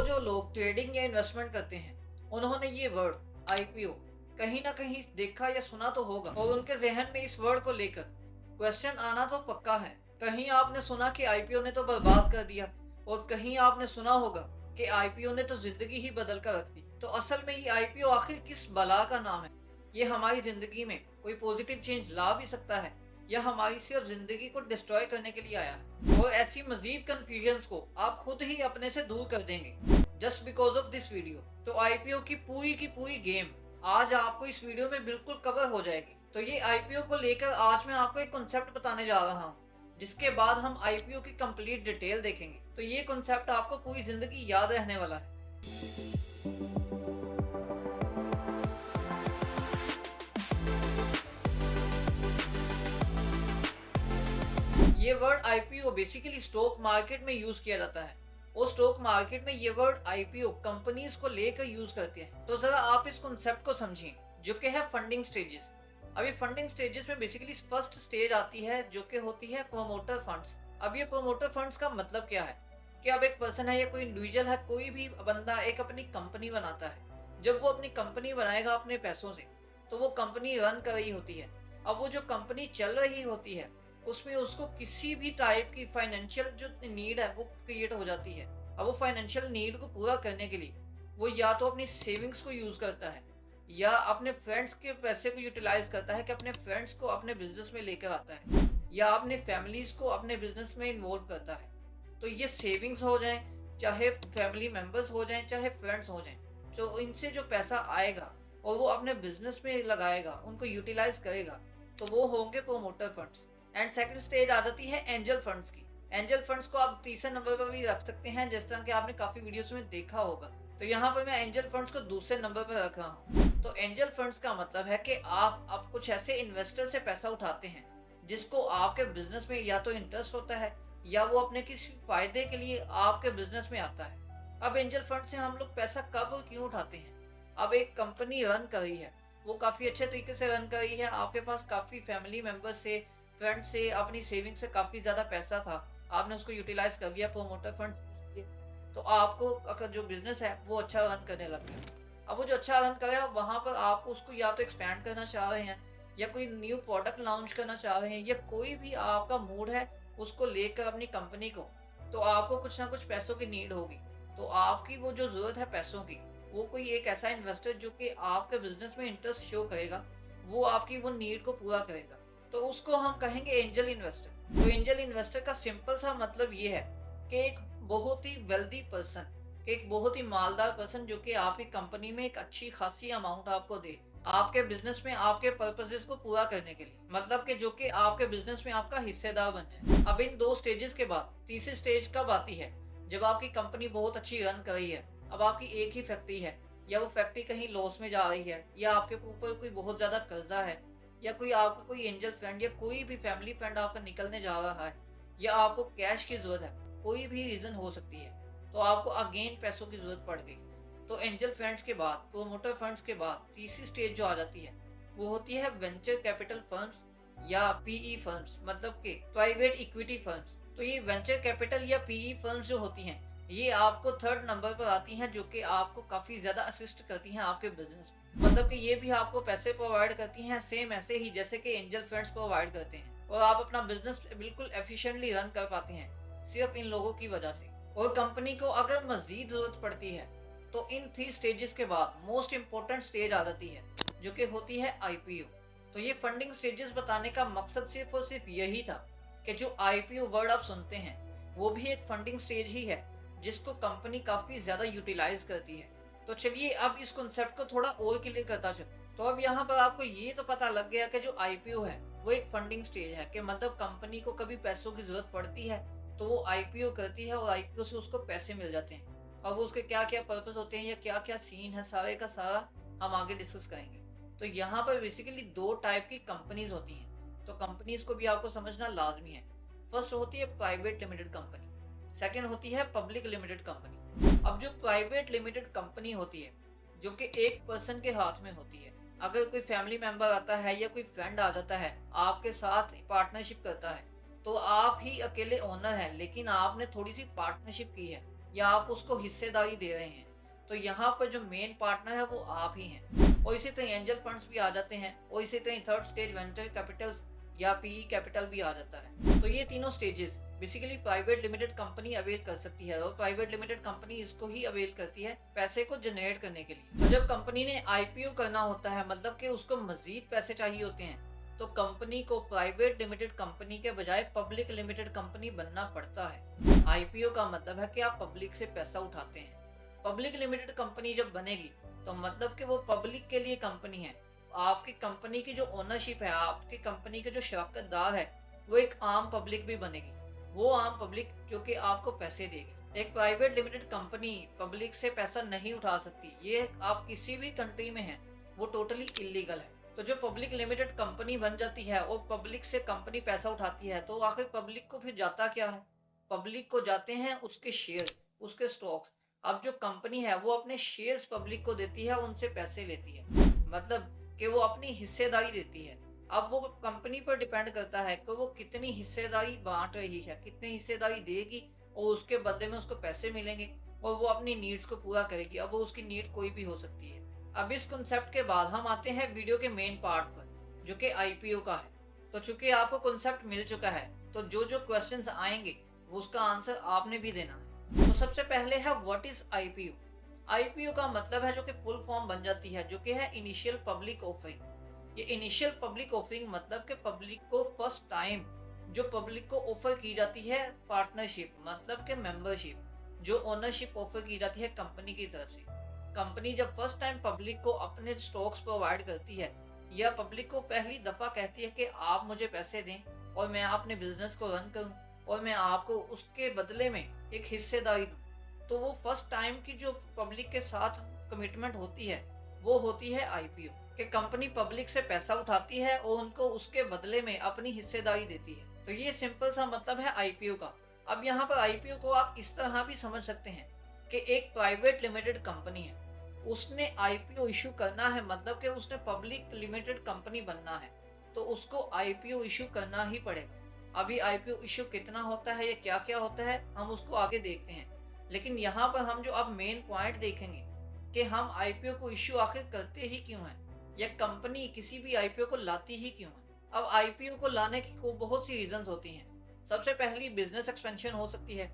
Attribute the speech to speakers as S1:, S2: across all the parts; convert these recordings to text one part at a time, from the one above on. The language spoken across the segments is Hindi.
S1: जो लोग ट्रेडिंग या इन्वेस्टमेंट करते हैं उन्होंने ये वर्ड आईपीओ कहीं ना कहीं देखा या सुना तो होगा और उनके जहन में इस वर्ड को लेकर क्वेश्चन आना तो पक्का है। कहीं आपने सुना कि आईपीओ ने तो बर्बाद कर दिया और कहीं आपने सुना होगा कि आईपीओ ने तो जिंदगी ही बदल कर रख दी। तो असल में ये आईपीओ आखिर किस बला का नाम है? ये हमारी जिंदगी में कोई पॉजिटिव चेंज ला भी सकता है या हमारी सिर्फ जिंदगी को डिस्ट्रॉय करने के लिए आया है? और ऐसी मजीद कंफ्यूजन्स को आप खुद ही अपने से दूर कर देंगे just because of this video. तो आईपीओ की पूरी गेम आज आपको इस वीडियो में बिल्कुल कवर हो जाएगी। तो ये आईपीओ को लेकर आज मैं आपको एक कॉन्सेप्ट बताने जा रहा हूँ, जिसके बाद हम आईपीओ की कंप्लीट डिटेल देखेंगे। तो ये कॉन्सेप्ट आपको पूरी जिंदगी याद रहने वाला है। ये word IPO basically stock market में यूज किया जाता है और स्टॉक मार्केट में ये वर्ड आईपीओ कंपनीज को लेकर यूज करते हैं। तो जरा आप इस कॉन्सेप्ट को समझें जो कि है फंडिंग स्टेजेस। अभी फंडिंग स्टेजेस में बेसिकली फर्स्ट स्टेज आती है जो कि होती है प्रोमोटर फंड्स। अब ये प्रोमोटर फंड्स का मतलब क्या है कि अब एक पर्सन है या कोई इंडिविजुअल है, कोई भी बंदा एक अपनी कंपनी बनाता है। जब वो अपनी कंपनी बनाएगा अपने पैसों से तो वो कंपनी रन कर रही होती है। अब वो जो कंपनी चल रही होती है उसमें उसको किसी भी टाइप की फाइनेंशियल जो नीड है वो क्रिएट हो जाती है। अब वो फाइनेंशियल नीड को पूरा करने के लिए वो या तो अपनी सेविंग्स को यूज करता है या अपने फ्रेंड्स के पैसे को यूटिलाइज करता है कि अपने फ्रेंड्स को अपने बिजनेस में लेकर आता है या अपने फैमिलीज को अपने बिजनेस में इन्वॉल्व करता है। तो ये सेविंग्स हो जाएं, चाहे फैमिली मेंबर्स हो जाएं, चाहे फ्रेंड्स हो जाएं, तो इनसे जो पैसा आएगा और वो अपने बिजनेस में लगाएगा, उनको यूटिलाइज करेगा, तो वो होंगे promoter funds. And second stage आ जाती है एंजल फंड्स की। एंजल फंड्स को आप तीसरे नंबर पर भी रख सकते हैं, जिस तरह के आपने काफी वीडियोस में देखा होगा। तो यहाँ पर मैं एंजल फंड्स को दूसरे नंबर पर रख रहा हूँ। तो एंजल फंड्स का मतलब है कि आप अब कुछ ऐसे इन्वेस्टर से पैसा उठाते हैं जिसको आपके बिजनेस में या तो इंटरेस्ट होता है या वो अपने किसी फायदे के लिए आपके बिजनेस में आता है। अब एंजल फंड से हम लोग पैसा कब और क्यों उठाते हैं? अब एक कंपनी रन कर रही है, वो काफी अच्छे तरीके से रन कर रही है, आपके पास काफी फैमिली मेंबर्स से, फ्रेंड से, अपनी सेविंग से काफी ज्यादा पैसा था, आपने उसको यूटिलाइज कर लिया प्रोमोटर फंड। तो आपको अगर जो बिजनेस है वो अच्छा रन करने लग गया। अब वो जो अच्छा रन कर रहा है वहां पर आप उसको या तो एक्सपैंड करना चाह रहे हैं या कोई न्यू प्रोडक्ट लॉन्च करना चाह रहे हैं या कोई भी आपका मूड है उसको लेकर अपनी कंपनी को, तो आपको कुछ ना कुछ पैसों की नीड होगी। तो आपकी वो जो जरूरत है पैसों की, वो कोई एक ऐसा इन्वेस्टर जो कि आपके बिजनेस में इंटरेस्ट शो करेगा, वो आपकी वो नीड को पूरा करेगा, तो उसको हम कहेंगे एंजल इन्वेस्टर। तो एंजल इन्वेस्टर का सिंपल सा मतलब ये है कि एक बहुत ही वेल्दी पर्सन, एक बहुत ही मालदार पर्सन जो कि आपकी कंपनी में एक अच्छी खासी अमाउंट आपको दे आपके बिजनेस में आपके पर्पसेस को पूरा करने के लिए, मतलब कि जो कि आपके बिजनेस में आपका हिस्सेदार बन जाए। अब इन दो स्टेजेस के बाद तीसरी स्टेज कब आती है? जब आपकी कंपनी बहुत अच्छी रन कर रही है, अब आपकी एक ही फैक्ट्री है या वो फैक्ट्री कहीं लॉस में जा रही है या आपके ऊपर कोई बहुत ज्यादा कर्जा है या कोई आपका कोई एंजल फ्रेंड या कोई भी फैमिली फ्रेंड आपका निकलने जा रहा है या आपको कैश की जरूरत है, कोई भी रीजन हो सकती है, तो आपको अगेन पैसों की जरूरत पड़ गई। तो एंजल फंड्स के बाद, प्रोमोटर फंड्स के बाद तीसरी स्टेज जो आ जाती है वो होती है वेंचर कैपिटल फर्म्स या पीई फर्म्स, मतलब के प्राइवेट इक्विटी फर्म्स। तो ये वेंचर कैपिटल या पीई फर्म्स जो होती हैं ये आपको थर्ड नंबर पर आती हैं, जो कि आपको काफी ज्यादा असिस्ट करती हैं आपके बिजनेस में। मतलब कि ये भी आपको पैसे प्रोवाइड करती हैं सेम ऐसे ही जैसे कि एंजल फंड्स प्रोवाइड करते हैं, और आप अपना बिजनेस बिल्कुल एफिशिएंटली रन कर पाते हैं सिर्फ इन लोगों की वजह से। और कंपनी को अगर मजीद जरूरत पड़ती है तो इन 3 स्टेजेस के बाद मोस्ट इंपॉर्टेंट स्टेज आ जाती है जो कि होती है आईपीओ। तो ये फंडिंग स्टेजेस बताने का मकसद सिर्फ और सिर्फ यही था कि जो आईपीओ वर्ड आप सुनते हैं वो भी एक फंडिंग स्टेज ही है जिसको कंपनी काफी ज्यादा यूटिलाइज करती है। तो चलिए अब इस कॉन्सेप्ट को थोड़ा और क्लियर करता चलूं। तो अब यहाँ पर आपको ये तो पता लग गया कि जो आईपीओ है वो एक फंडिंग स्टेज है, कि मतलब कंपनी को कभी पैसों की जरूरत पड़ती है तो वो आईपीओ करती है और आईपीओ से उसको पैसे मिल जाते हैं। और वो उसके क्या क्या पर्पस होते हैं या क्या क्या सीन है सारे का सारा हम आगे डिस्कस करेंगे। तो यहाँ पर बेसिकली 2 टाइप की कंपनीज होती हैं, तो कंपनीज को भी आपको समझना लाजमी है। फर्स्ट होती है प्राइवेट लिमिटेड कंपनी, सेकंड होती है पब्लिक लिमिटेड कंपनी। अब जो प्राइवेट लिमिटेड कंपनी होती है जो कि एक पर्सन के हाथ में होती है, अगर कोई फैमिली मेंबर आता है या कोई फ्रेंड आ जाता है आपके साथ पार्टनरशिप करता है, तो आप ही अकेले ओनर हैं लेकिन आपने थोड़ी सी पार्टनरशिप की है या आप उसको हिस्सेदारी दे रहे हैं, तो यहाँ पर जो मेन पार्टनर है वो आप ही हैं। और इसी तरह एंजल फंड्स भी आ जाते हैं, और इसी तरह थर्ड स्टेज वेंचर कैपिटल्स या पीई कैपिटल भी आ जाता है। तो ये तीनों stages basically private limited company avail कर सकती है, और प्राइवेट लिमिटेड कंपनी इसको ही अवेल करती है पैसे को जनरेट करने के लिए। तो जब कंपनी ने आईपीओ करना होता है, मतलब कि उसको मजीद पैसे चाहिए होते हैं, तो कंपनी को प्राइवेट लिमिटेड कंपनी के बजाय पब्लिक लिमिटेड कंपनी बनना पड़ता है। आईपीओ का मतलब है कि आप पब्लिक से पैसा उठाते हैं। पब्लिक लिमिटेड कंपनी जब बनेगी तो मतलब कि वो पब्लिक के लिए कंपनी है। आपकी कंपनी की जो ओनरशिप है, आपकी कंपनी के जो शराकतदार है, वो एक आम पब्लिक भी बनेगी। वो आम पब्लिक जो कि आपको पैसे देगी। एक प्राइवेट लिमिटेड कंपनी पब्लिक से पैसा नहीं उठा सकती, ये आप किसी भी कंट्री में हैं, वो टोटली इलीगल है। तो जो पब्लिक लिमिटेड कंपनी बन जाती है और पब्लिक से कंपनी पैसा उठाती है, तो आखिर पब्लिक को फिर जाता क्या है? पब्लिक को जाते हैं उसके शेयर, उसके स्टॉक्स। अब जो कंपनी है वो अपने शेयर्स पब्लिक को देती है, उनसे पैसे लेती है, मतलब कि वो अपनी हिस्सेदारी देती है। अब वो कंपनी पर डिपेंड करता है कि वो कितनी हिस्सेदारी बांट रही है, कितनी हिस्सेदारी देगी, और उसके बदले में उसको पैसे मिलेंगे, और वो अपनी नीड्स को पूरा करेगी। अब वो उसकी नीड कोई भी हो सकती है। अब इस कॉन्सेप्ट के बाद हम आते हैं वीडियो के मेन पार्ट पर, जो कि आईपीओ का है। तो चूंकि आपको कॉन्सेप्ट मिल चुका है, तो जो जो क्वेश्चंस आएंगे वो उसका आंसर आपने भी देना है। तो सबसे पहले है व्हाट इज आईपीओ। आईपीओ का मतलब है, जो कि फुल फॉर्म बन जाती है, जो कि है इनिशियल पब्लिक ऑफरिंग। ये इनिशियल पब्लिक ऑफरिंग मतलब कि पब्लिक को फर्स्ट टाइम जो पब्लिक को ऑफर की जाती है पार्टनरशिप, मतलब कि मेंबरशिप, जो ओनरशिप ऑफर की जाती है कंपनी की तरफ से। कंपनी जब फर्स्ट टाइम पब्लिक को अपने स्टॉक्स प्रोवाइड करती है, या पब्लिक को पहली दफा कहती है कि आप मुझे पैसे दें और मैं अपने बिजनेस को रन करूं, और मैं आपको उसके बदले में एक हिस्सेदारी दूं, तो वो फर्स्ट टाइम की जो पब्लिक के साथ कमिटमेंट होती है, वो होती है आईपीओ। कि कंपनी पब्लिक से पैसा उठाती है और उनको उसके बदले में अपनी हिस्सेदारी देती है। तो ये सिंपल सा मतलब है आईपीओ का। अब यहाँ पर आईपीओ को आप इस तरह भी समझ सकते हैं कि एक प्राइवेट लिमिटेड कंपनी है, उसने आईपीओ इशू करना है, मतलब कि उसने पब्लिक लिमिटेड कंपनी बनना है, तो उसको आईपीओ इशू करना ही पड़ेगा। अभी आईपीओ इशू कितना होता है या क्या क्या होता है, हम उसको आगे देखते हैं। लेकिन यहाँ पर हम जो अब मेन पॉइंट देखेंगे कि हम आईपीओ को इशू आखिर करते ही क्यों हैं, या कंपनी किसी भी आईपीओ को लाती ही क्यों है। अब आईपीओ को लाने की को बहुत सी रीजंस होती हैं। सबसे पहली बिजनेस एक्सपेंशन हो सकती है,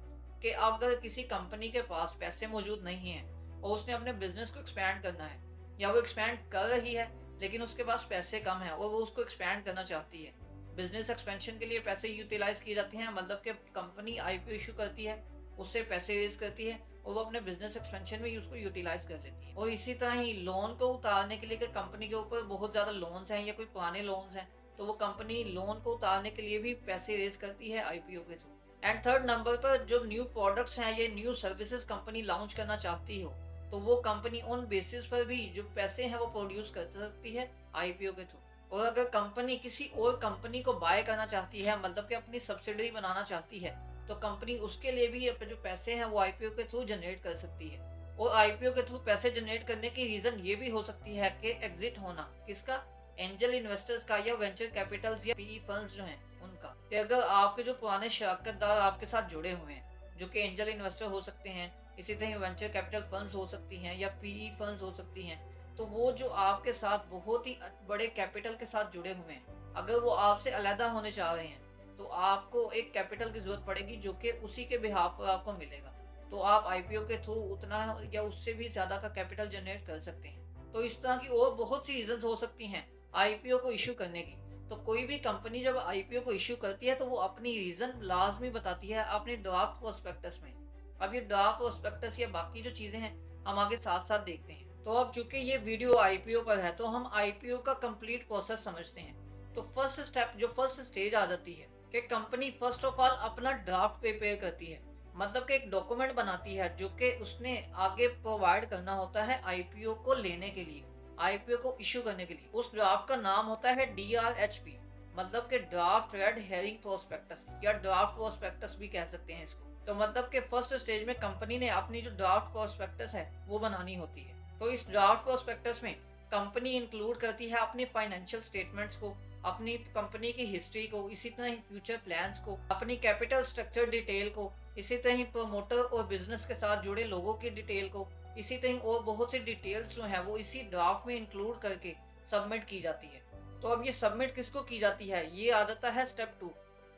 S1: कि अगर किसी कंपनी के पास पैसे मौजूद नहीं है और उसने अपने बिजनेस को एक्सपैंड करना है, या वो एक्सपैंड कर रही है लेकिन उसके पास पैसे कम है और वो उसको एक्सपैंड करना चाहती है। बिजनेस एक्सपेंशन के लिए पैसे यूटिलाइज किए जाते हैं, मतलब कि कंपनी आईपीओ इशू करती है, उससे पैसे रेज करती है, और वो अपने बिजनेस एक्सपेंशन में उसको यूटिलाइज कर लेती है। और इसी तरह ही लोन को उतारने के लिए, कि कंपनी के ऊपर बहुत ज़्यादा लोन्स हैं या कोई पुराने लोन्स हैं, तो वो कंपनी लोन को उतारने के लिए भी पैसे रेज करती है आईपीओ के थ्रू। एंड थर्ड नंबर पर जो न्यू प्रोडक्ट्स हैं या न्यू सर्विसेज कंपनी लॉन्च करना चाहती हो, तो वो कंपनी उन बेसिस पर भी जो पैसे हैं वो प्रोड्यूस कर सकती है आईपीओ के थ्रू। और अगर कंपनी किसी और कंपनी को बाय करना चाहती है, मतलब कि अपनी सब्सिडरी बनाना चाहती है, तो कंपनी उसके लिए भी जो पैसे हैं वो आईपीओ के थ्रू जनरेट कर सकती है। और आईपीओ के थ्रू पैसे जनरेट करने की रीजन ये भी हो सकती है कि एग्जिट होना किसका, एंजल इन्वेस्टर्स का, या वेंचर कैपिटल्स या पीई फर्म्स जो हैं उनका। तो अगर आपके जो पुराने शराकतदार आपके साथ जुड़े हुए हैं, जो कि एंजल इन्वेस्टर हो सकते हैं, इसी तरह वेंचर कैपिटल फर्म्स हो सकती हैं या पीई फर्म्स हो सकती हैं, तो वो जो आपके साथ बहुत ही बड़े कैपिटल के साथ जुड़े हुए हैं, अगर वो आपसे अलहदा होने चाह रहे हैं, तो आपको एक कैपिटल की जरूरत पड़ेगी जो कि उसी के बिहाफ पर आपको मिलेगा। तो आप आईपीओ के थ्रू उतना या उससे भी ज्यादा का कैपिटल जनरेट कर सकते हैं। तो इस तरह की और बहुत सी रीजन हो सकती हैं आईपीओ को इशू करने की। तो कोई भी कंपनी जब आईपीओ को इशू करती है, तो वो अपनी रीजन लाजमी बताती है अपने ड्राफ्ट प्रोस्पेक्टस में। अब ये ड्राफ्ट प्रोस्पेक्टस या बाकी जो चीजें हैं हम आगे साथ साथ देखते हैं। तो अब चूंकि ये वीडियो आईपीओ पर है, तो हम आईपीओ का कंप्लीट प्रोसेस समझते हैं। तो फर्स्ट स्टेप, जो फर्स्ट स्टेज आ जाती है, कि कंपनी फर्स्ट ऑफ ऑल अपना ड्राफ्ट प्रिपेयर करती है, मतलब कि एक डॉक्यूमेंट बनाती है जो कि उसने आगे प्रोवाइड करना होता है आईपीओ को लेने के लिए, आईपीओ को इशू करने के लिए। उस ड्राफ्ट का नाम होता है डीआरएचपी, मतलब कि ड्राफ्ट रेड हेरिंग प्रोस्पेक्टस, या ड्राफ्ट प्रोस्पेक्टस भी कह सकते हैं इसको। तो मतलब कि फर्स्ट स्टेज में कंपनी ने अपनी जो ड्राफ्ट प्रोस्पेक्टस है वो बनानी होती है। तो इस ड्राफ्ट प्रोस्पेक्टस में कंपनी इंक्लूड करती है अपनी फाइनेंशियल स्टेटमेंट्स को, अपनी कंपनी की हिस्ट्री को, इसी तरह ही फ्यूचर प्लान्स को, अपनी कैपिटल स्ट्रक्चर डिटेल को, इसी तरह प्रोमोटर और बिजनेस के साथ जुड़े लोगों की डिटेल को, इसी तरह और बहुत सी डिटेल्स जो है वो इसी ड्राफ्ट में इंक्लूड करके सबमिट की जाती है। तो अब ये सबमिट किसको की जाती है, ये आ जाता है स्टेप 2।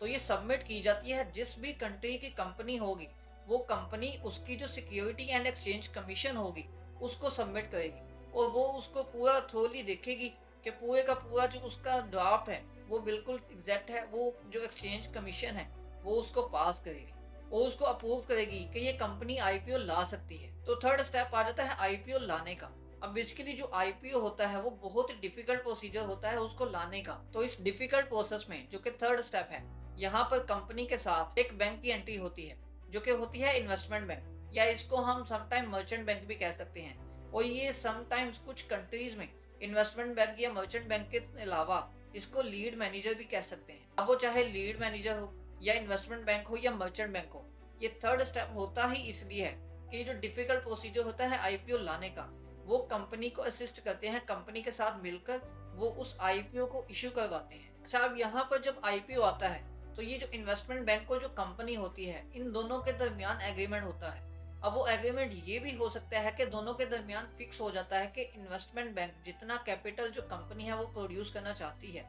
S1: तो ये सबमिट की जाती है जिस भी कंट्री की कंपनी होगी, वो कंपनी उसकी जो सिक्योरिटी एंड एक्सचेंज कमीशन होगी उसको सबमिट करेगी, और वो उसको पूरा थोरली देखेगी कि पूरे का पूरा जो उसका ड्राफ्ट है वो बिल्कुल एग्जैक्ट है। वो जो एक्सचेंज कमीशन है वो उसको पास करेगी और उसको अप्रूव करेगी कि ये कंपनी आईपीओ ला सकती है। तो थर्ड स्टेप आ जाता है आईपीओ लाने का। अब बेसिकली जो आईपीओ होता है वो बहुत ही डिफिकल्ट प्रोसीजर होता है उसको लाने का। तो इस डिफिकल्ट प्रोसेस में जो कि थर्ड स्टेप है, यहाँ पर कंपनी के साथ एक बैंक की एंट्री होती है जो कि होती है इन्वेस्टमेंट बैंक, या इसको हम समटाइम मर्चेंट बैंक भी कह सकते हैं। और ये समटाइम्स कुछ कंट्रीज में इन्वेस्टमेंट बैंक या मर्चेंट बैंक के अलावा इसको लीड मैनेजर भी कह सकते हैं। अब वो चाहे लीड मैनेजर हो या इन्वेस्टमेंट बैंक हो या मर्चेंट बैंक हो, ये थर्ड स्टेप होता ही इसलिए है कि ये जो डिफिकल्ट प्रोसीजर होता है आईपीओ लाने का, वो कंपनी को असिस्ट करते हैं, कंपनी के साथ मिलकर वो उस आईपीओ को इश्यू करवाते हैं। अच्छा, अब यहाँ पर जब आईपीओ आता है तो ये जो इन्वेस्टमेंट बैंक और जो कंपनी होती है, इन दोनों के दरमियान एग्रीमेंट होता है। अब वो एग्रीमेंट ये भी हो सकता है कि दोनों के दरमियान फिक्स हो जाता है कि इन्वेस्टमेंट बैंक जितना कैपिटल जो कंपनी है वो प्रोड्यूस करना चाहती है,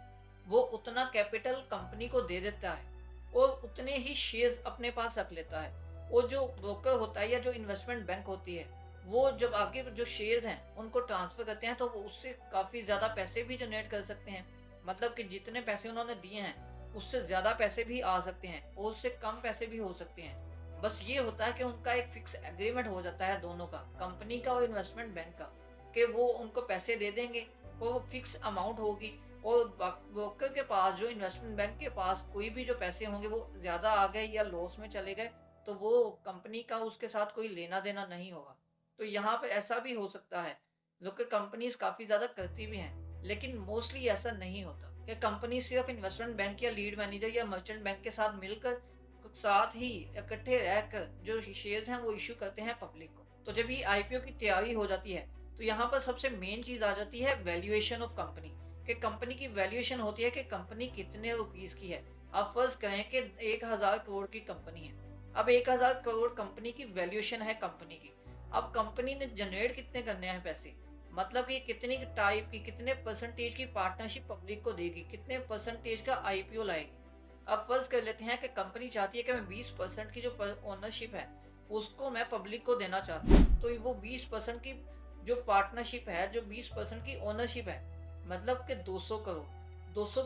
S1: वो उतना कैपिटल कंपनी को दे देता है और उतने ही शेयर्स अपने पास रख लेता है। और जो ब्रोकर होता है या जो इन्वेस्टमेंट बैंक होती है, वो जब आगे जो शेयर्स हैं उनको ट्रांसफर करते हैं तो वो उससे काफ़ी ज़्यादा पैसे भी जनरेट कर सकते हैं। मतलब कि जितने पैसे उन्होंने दिए हैं उससे ज़्यादा पैसे भी आ सकते हैं और उससे कम पैसे भी हो सकते हैं। बस ये होता है कि उनका एक फिक्स एग्रीमेंट हो जाता है दोनों का, कंपनी का और इन्वेस्टमेंट बैंक का, कि वो उनको पैसे दे देंगे और वो फिक्स अमाउंट होगी। और ब्रोकर के पास, जो इन्वेस्टमेंट बैंक के पास कोई भी जो पैसे होंगे वो ज़्यादा आ गए या लॉस में चले गए तो वो कंपनी का उसके साथ कोई लेना देना नहीं होगा। तो यहाँ पे ऐसा भी हो सकता है, जो कि कंपनीज काफ़ी ज़्यादा करती भी हैं, लेकिन मोस्टली ऐसा नहीं होता कि कंपनी सिर्फ इन्वेस्टमेंट बैंक या लीड मैनेजर या मर्चेंट बैंक के साथ मिलकर साथ ही इकट्ठे रहकर जो शेयर्स हैं वो इश्यू करते हैं पब्लिक को। तो जब ये आईपीओ की तैयारी हो जाती है तो यहाँ पर सबसे मेन चीज़ आ जाती है वैल्यूएशन ऑफ कंपनी, कि कंपनी की वैल्यूएशन होती है कि कंपनी कितने रुपीस की है। आप फर्ज करें कि 1000 करोड़ की कंपनी है। अब 1000 करोड़ कंपनी की वैल्यूएशन है कंपनी की। अब कंपनी ने जनरेट कितने करने हैं पैसे, मतलब कि कितनी टाइप की, कितने परसेंटेज की पार्टनरशिप पब्लिक को देगी, कितने परसेंटेज का आईपीओ लाएगी। अब फर्ज कर लेते हैं कि कंपनी चाहती है कि मैं 20% की जो ओनरशिप है उसको मैं पब्लिक को देना चाहती हूँ। तो वो 20% की जो पार्टनरशिप है, जो 20% की ओनरशिप है, मतलब कि 200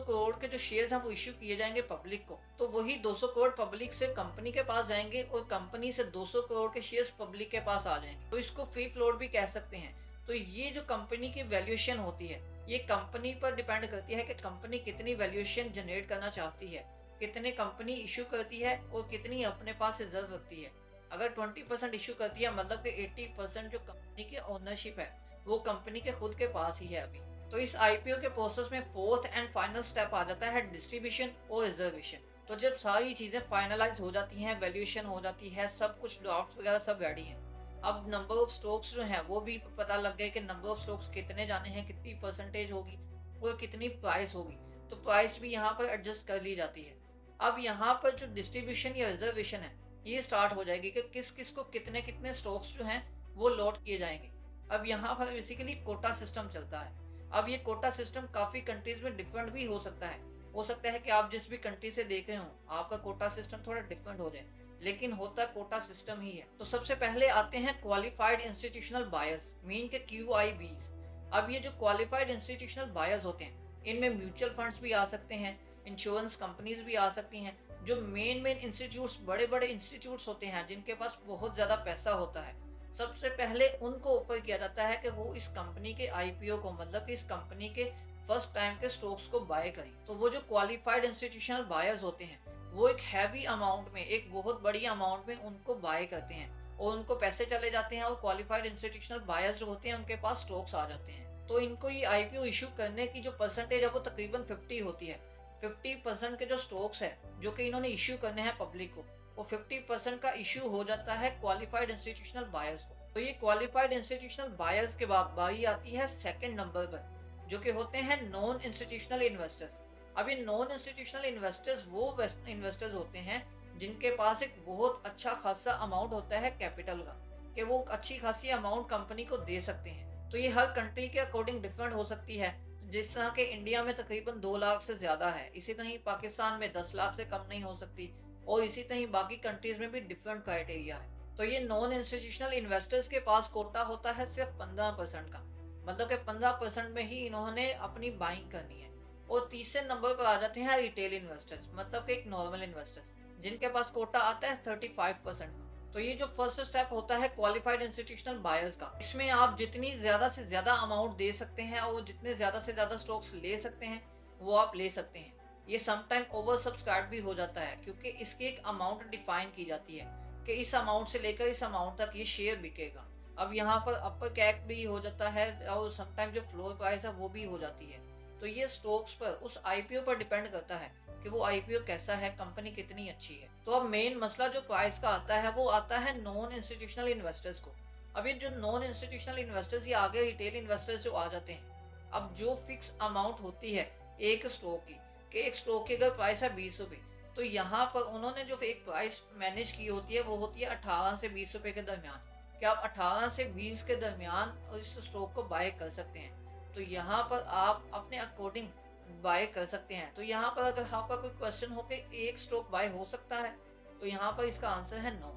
S1: करोड़ के जो शेयर्स हैं वो इश्यू किए जाएंगे पब्लिक को। तो वही 200 करोड़ पब्लिक से कंपनी के पास जाएंगे और कंपनी से 200 करोड़ के शेयर्स पब्लिक के पास आ जाएंगे। तो इसको फ्री फ्लोट भी कह सकते हैं। तो ये जो कंपनी की वैल्यूएशन होती है, ये कंपनी पर डिपेंड करती है कि कंपनी कितनी वैल्यूएशन जनरेट करना चाहती है, कितने कंपनी इशू करती है और कितनी अपने पास रिजर्व रखती है। अगर 20% इशू करती है, मतलब कि 80% जो कंपनी की ओनरशिप है वो कंपनी के खुद के पास ही है अभी। तो इस आईपीओ के प्रोसेस में फोर्थ एंड फाइनल स्टेप आ जाता है डिस्ट्रीब्यूशन और रिजर्वेशन। तो जब सारी चीज़ें फाइनलाइज हो जाती हैं, वैल्यूएशन हो जाती है, सब कुछ ड्राफ्ट वगैरह सब रेडी हैं, अब नंबर ऑफ स्टॉक्स जो हैं वो भी पता लग गए कि नंबर ऑफ स्टॉक्स कितने जाने हैं, कितनी परसेंटेज होगी और कितनी प्राइस होगी। तो प्राइस भी यहाँ पर एडजस्ट कर ली जाती है। अब यहाँ पर जो डिस्ट्रीब्यूशन या रिजर्वेशन है ये स्टार्ट हो जाएगी कि किस किस को कितने कितने स्टॉक्स जो हैं वो लॉट किए जाएंगे। अब यहाँ पर बेसिकली कोटा सिस्टम चलता है। अब ये कोटा सिस्टम काफ़ी कंट्रीज में डिफरेंट भी हो सकता है। हो सकता है कि आप जिस भी कंट्री से देख रहे हो आपका कोटा सिस्टम थोड़ा डिफरेंट हो जाए, लेकिन होता कोटा सिस्टम ही है। तो सबसे पहले आते हैं क्वालिफाइड इंस्टीट्यूशनल बायर्स, मीन के QIBs। अब ये जो क्वालिफाइड इंस्टीट्यूशनल बायर्स होते हैं, इनमें म्यूचुअल फंड्स भी आ सकते हैं, इंश्योरेंस कंपनीज भी आ सकती हैं। जो मेन इंस्टीट्यूट्स, बड़े बड़े इंस्टीट्यूट्स होते हैं जिनके पास बहुत ज़्यादा पैसा होता है, सबसे पहले उनको ऑफर किया जाता है कि वो इस कंपनी के आईपीओ को, मतलब कि इस कंपनी के फर्स्ट टाइम के स्टॉक्स को बाय करें। तो वो जो क्वालिफाइड इंस्टीट्यूशनल बायर्स होते हैं वो एक हैवी अमाउंट में, एक बहुत बड़ी अमाउंट में उनको बाय करते हैं और उनको पैसे चले जाते हैं और क्वालिफाइड इंस्टीट्यूशनल बायर्स जो होते हैं उनके पास स्टॉक्स आ जाते हैं। तो इनको ये आईपीओ इशू करने की जो परसेंटेज है वो तकरीबन 50 होती है। 50% के जो स्टॉक्स है जो कि इन्होंने इश्यू करने हैं पब्लिक को, वो 50% का इश्यू हो जाता है क्वालिफाइड इंस्टीट्यूशनल बायर्स को। तो ये क्वालिफाइड इंस्टीट्यूशनल बायर्स के बाद बारी आती है सेकंड नंबर पर, जो कि होते हैं नॉन इंस्टीट्यूशनल इन्वेस्टर्स। अब ये नॉन इंस्टीट्यूशनल इन्वेस्टर्स वो इन्वेस्टर्स होते हैं जिनके पास एक बहुत अच्छा खासा अमाउंट होता है कैपिटल का, कि वो अच्छी खासी अमाउंट कंपनी को दे सकते हैं। तो ये हर कंट्री के अकॉर्डिंग डिफरेंट हो सकती है। जिस तरह के इंडिया में तकरीबन 2 लाख से ज़्यादा है, इसी तरह ही पाकिस्तान में 10 लाख से कम नहीं हो सकती, और इसी तरह ही बाकी कंट्रीज में भी डिफरेंट क्राइटेरिया है। तो ये नॉन इंस्टीट्यूशनल इन्वेस्टर्स के पास कोटा होता है सिर्फ 15% का, मतलब कि 15% में ही इन्होंने अपनी बाइंग करनी है। और तीसरे नंबर पर आ जाते हैं रिटेल इन्वेस्टर्स, मतलब कि एक नॉर्मल इन्वेस्टर्स, जिनके पास कोटा आता है 35% का। तो ये जो फर्स्ट स्टेप होता है क्वालिफाइड इंस्टीट्यूशनल बायर्स का, इसमें आप जितनी ज्यादा से ज्यादा अमाउंट दे सकते हैं और जितने ज्यादा से ज्यादा स्टॉक्स ले सकते हैं वो आप ले सकते हैं। ये समटाइम ओवर सब्सक्राइब भी हो जाता है, क्योंकि इसकी एक अमाउंट डिफाइन की जाती है कि इस अमाउंट से लेकर इस अमाउंट तक ये शेयर बिकेगा। अब यहाँ पर अपर कैप भी हो जाता है और समटाइम जो फ्लोर प्राइस है वो भी हो जाती है। तो ये स्टॉक्स पर, उस आईपीओ पर डिपेंड करता है कि वो आईपीओ कैसा है, कंपनी कितनी अच्छी है। तो अब मेन मसला जो प्राइस का आता है वो आता है नॉन इंस्टीट्यूशनल इन्वेस्टर्स को। अब ये जो नॉन इंस्टीट्यूशनल इन्वेस्टर्स, ये आगे रिटेल इन्वेस्टर्स जो आ जाते हैं। अब जो फिक्स अमाउंट होती है एक स्टॉक की, कि एक स्टॉक की अगर प्राइस है 20 रुपये, तो यहाँ पर उन्होंने जो एक प्राइस मैनेज की होती है वो होती है 18 से 20 रुपये के दरमियान, कि आप 18 से 20 के दरमियान इस स्टॉक को बाय कर सकते हैं। तो यहाँ पर आप अपने अकॉर्डिंग बाय कर सकते हैं। तो यहाँ पर अगर आपका कोई क्वेश्चन हो कि एक स्टॉक बाय हो सकता है, तो यहाँ पर इसका आंसर है नो।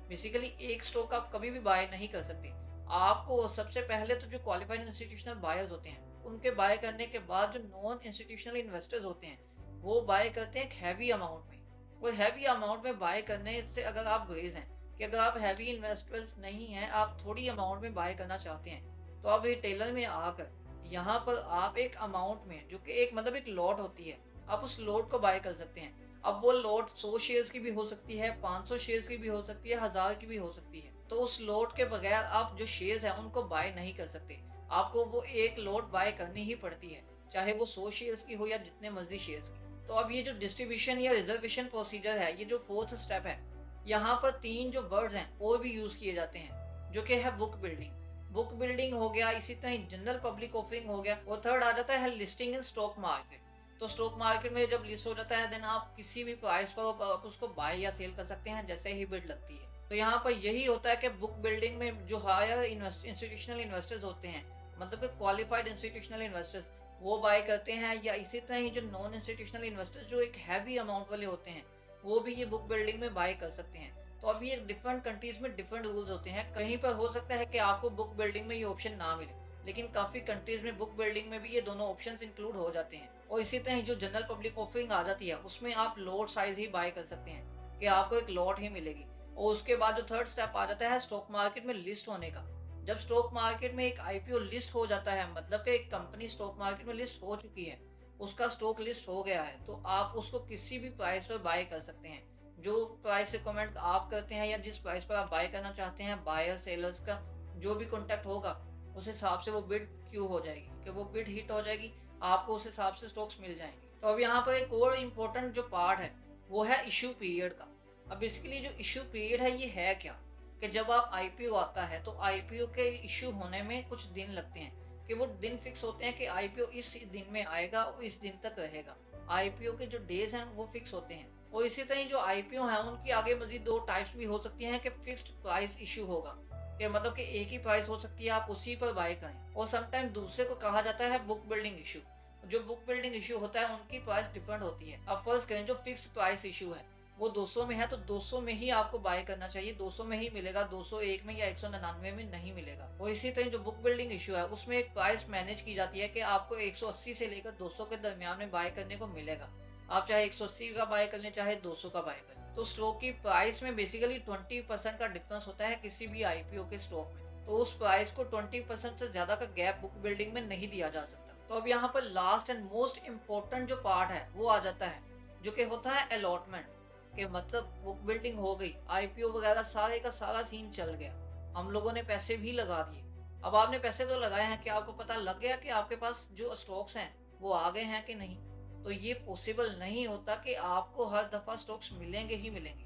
S1: बेसिकली एक स्टॉक आप कभी भी बाय नहीं कर सकते। आपको सबसे पहले तो जो क्वालिफाइड इंस्टीट्यूशनल बायर्स होते हैं उनके बाय करने के बाद जो नॉन इंस्टीट्यूशनल इन्वेस्टर्स होते हैं वो बाय करते हैं एक हैवी अमाउंट में। वो हैवी अमाउंट में बाय करने से, अगर आप गुरेज हैं कि अगर आप हैवी इन्वेस्टर्स नहीं हैं, आप थोड़ी अमाउंट में बाय करना चाहते हैं, तो आप रिटेलर में आकर यहाँ पर आप एक अमाउंट में, जो कि एक मतलब एक लॉट होती है, आप उस लॉट को बाय कर सकते हैं। अब वो लॉट 100 शेयर्स की भी हो सकती है, 500 शेयर्स की भी हो सकती है, 1000 की भी हो सकती है। तो उस लॉट के बगैर आप जो शेयर्स हैं उनको बाय नहीं कर सकते। आपको वो एक लॉट बाय करनी ही पड़ती है, चाहे वो 100 शेयर्स की हो या जितने मर्जी शेयर्स की। तो अब ये जो डिस्ट्रीब्यूशन या रिजर्वेशन प्रोसीजर है, ये जो फोर्थ स्टेप है, यहाँ पर 3 जो वर्ड्स हैं और भी यूज किए जाते हैं, जो कि है बुक बिल्डिंग। बुक बिल्डिंग हो गया, इसी तरह जनरल पब्लिक ऑफरिंग हो गया, और थर्ड आ जाता है लिस्टिंग इन स्टॉक मार्केट। तो स्टॉक मार्केट में जब लिस्ट हो जाता है, देन आप किसी भी प्राइस पर आप उसको बाय या सेल कर सकते हैं जैसे ही बिड लगती है। तो यहाँ पर यही होता है कि बुक बिल्डिंग में जो हायर इंस्टीट्यूशनल इन्वेस्टर्स होते हैं, मतलब कि क्वालिफाइड इंस्टीट्यूशनल इन्वेस्टर्स, वो बाय करते हैं। या इसी तरह ही जो नॉन इंस्टीट्यूशनल इन्वेस्टर्स जो एक हैवी अमाउंट वाले होते हैं, वो भी ये बुक बिल्डिंग में बाय कर सकते हैं। तो अभी एक डिफरेंट कंट्रीज में डिफरेंट रूल्स होते हैं। कहीं पर हो सकता है कि आपको बुक बिल्डिंग में ये ऑप्शन ना मिले, लेकिन काफी कंट्रीज में बुक बिल्डिंग में भी ये दोनों ऑप्शंस इंक्लूड हो जाते हैं। और इसी तरह जो जनरल पब्लिक ऑफरिंग आ जाती है, उसमें आप लॉट साइज ही बाय कर सकते हैं, कि आपको एक लॉट ही मिलेगी। और उसके बाद जो थर्ड स्टेप आ जाता है स्टॉक मार्केट में लिस्ट होने का। जब स्टॉक मार्केट में एक आईपीओ लिस्ट हो जाता है, मतलब कि एक कंपनी स्टॉक मार्केट में लिस्ट हो चुकी है, उसका स्टॉक लिस्ट हो गया है, तो आप उसको किसी भी प्राइस पर बाय कर सकते हैं। जो प्राइस रिकमेंड आप करते हैं या जिस प्राइस पर आप बाय करना चाहते हैं, बायर सेलर्स का जो भी कॉन्टैक्ट होगा, उस हिसाब से वो बिड क्यू हो जाएगी, कि वो बिड हिट हो जाएगी, आपको उस हिसाब से स्टॉक्स मिल जाएंगे। तो अब यहाँ पर एक और इम्पोर्टेंट जो पार्ट है वो है इशू पीरियड का। अब बेसिकली जो इशू पीरियड है ये है क्या, कि जब आप आईपीओ आता है तो आईपीओ के इशू होने में कुछ दिन लगते हैं, कि वो दिन फिक्स होते हैं कि आईपीओ इस दिन में आएगा और इस दिन तक रहेगा। आईपीओ के जो डेज हैं वो फिक्स होते हैं। और इसी तरह जो आईपीओ हैं उनकी आगे मजीद 2 टाइप्स भी हो सकती हैं, कि फिक्स्ड प्राइस इशू होगा, कि मतलब कि एक ही प्राइस हो सकती है, आप उसी पर बाय करें। और समटाइम दूसरे को कहा जाता है बुक बिल्डिंग इशू। जो बुक बिल्डिंग इशू होता है उनकी प्राइस डिफरेंट होती है। अब फर्स्ट करें जो फिक्स्ड प्राइस इशू है वो 200 में है, तो 200 में ही आपको बाय करना चाहिए, 200 में ही मिलेगा, 201 में या 199 में नहीं मिलेगा। और इसी तरह जो बुक बिल्डिंग इशू है उसमें एक प्राइस मैनेज की जाती है कि आपको 180 से लेकर 200 के दरमियान में बाय करने को मिलेगा। आप चाहे 180 का बाय कर लें, चाहे 200 का बाय कर लें। तो स्टॉक की प्राइस में बेसिकली 20% का डिफरेंस होता है किसी भी आईपीओ के स्टॉक में। तो उस प्राइस को 20% से ज्यादा का गैप बुक बिल्डिंग में नहीं दिया जा सकता। तो अब यहाँ पर लास्ट एंड मोस्ट इम्पोर्टेंट जो पार्ट है वो आ जाता है, जो कि होता है अलॉटमेंट। कि मतलब बुक बिल्डिंग हो गई, आईपीओ वगैरह सारे का सारा सीन चल गया, हम लोगों ने पैसे भी लगा दिए। अब आपने पैसे तो लगाए हैं, कि आपको पता लग गया कि आपके पास जो स्टॉक्स हैं वो आ गए हैं कि नहीं? तो ये पॉसिबल नहीं होता कि आपको हर दफा स्टॉक्स मिलेंगे ही मिलेंगे,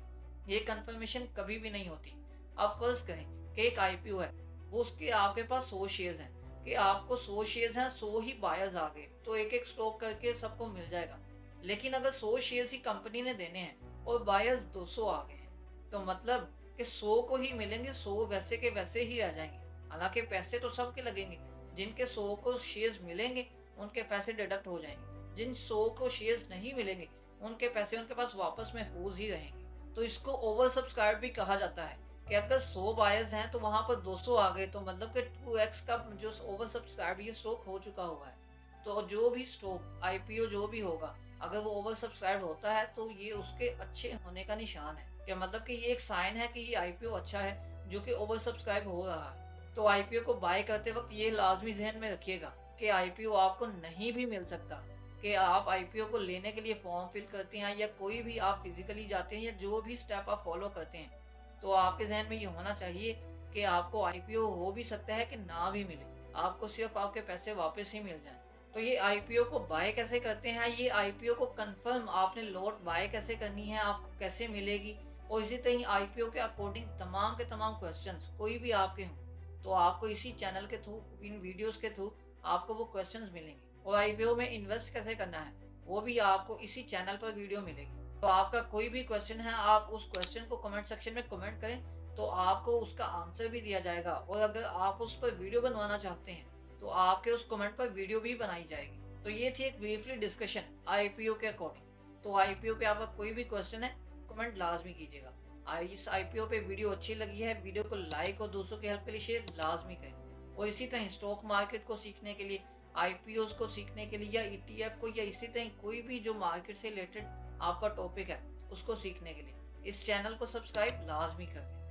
S1: ये कंफर्मेशन कभी भी नहीं होती। अब फर्ज करें कि एक आईपीओ है, वो उसके आपके पास 100 शेयर्स हैं, कि आपको 100 शेयर्स हैं, 100 ही बायर्स आ गए, तो एक एक स्टॉक करके सबको मिल जाएगा। लेकिन अगर 100 शेयर्स ही कंपनी ने देने हैं और बायर्स 200 आ गए हैं, तो मतलब कि 100 को ही मिलेंगे, 100 वैसे के वैसे ही रह जाएंगे। हालांकि पैसे तो सबके लगेंगे, जिनके 100 को शेयर्स मिलेंगे उनके पैसे डिडक्ट हो जाएंगे, जिन 100 को शेयर्स नहीं मिलेंगे उनके पैसे उनके पास वापस महफूज ही रहेंगे। तो इसको ओवर सब्सक्राइब भी कहा जाता है कि अगर 100 बायर्स हैं तो वहां पर 200 आ गए, तो मतलब कि 2x का जो ओवर सब्सक्राइब ये स्टॉक हो चुका हुआ है। तो जो भी स्टॉक आईपीओ जो भी होगा, अगर वो ओवर सब्सक्राइब होता है तो ये उसके अच्छे होने का निशान है, क्या मतलब कि ये एक साइन है कि ये आईपीओ अच्छा है जो कि ओवर सब्सक्राइब हो रहा है। तो आईपीओ को बाय करते वक्त ये लाजमी जहन में रखिएगा कि आईपीओ आपको नहीं भी मिल सकता, कि आप आईपीओ को लेने के लिए फॉर्म फिल करते हैं या कोई भी आप फिजिकली जाते हैं या जो भी स्टेप आप फॉलो करते हैं, तो आपके जहन में ये होना चाहिए कि आपको आईपीओ हो भी सकता है कि ना भी मिले, आपको सिर्फ आपके पैसे वापस ही मिल जाएं। तो ये आईपीओ को बाय कैसे करते हैं, ये आईपीओ को कंफर्म आपने लॉट बाय कैसे करनी है, आपको कैसे मिलेगी, और इसी तरह आईपीओ के अकॉर्डिंग तमाम के तमाम क्वेश्चंस कोई भी आपके हों तो आपको इसी चैनल के थ्रू, इन वीडियोस के थ्रू आपको वो क्वेश्चंस मिलेंगे। और आईपीओ में इन्वेस्ट कैसे करना है वो भी आपको इसी चैनल पर वीडियो मिलेगी। तो आपका कोई भी क्वेश्चन है, आप उस क्वेश्चन को कमेंट सेक्शन में कमेंट करें, तो आपको उसका आंसर भी दिया जाएगा। और अगर आप उस पर वीडियो बनवाना चाहते हैं तो आपके उस कमेंट पर वीडियो भी बनाई जाएगी। तो ये थी एक ब्रीफली डिस्कशन आईपीओ के अकॉर्डिंग। तो आईपीओ पे आपका कोई भी क्वेश्चन है कमेंट लाजमी कीजिएगा। इस आईपीओ पे वीडियो अच्छी लगी है, वीडियो को लाइक और दूसरों की हेल्प के लिए शेयर लाजमी करें। और इसी तरह स्टॉक मार्केट को सीखने के लिए, आईपीओ को सीखने के लिए, या ईटीएफ को, या इसी तरह कोई भी जो मार्केट से रिलेटेड आपका टॉपिक है उसको सीखने के लिए इस चैनल को सब्सक्राइब लाजमी करें।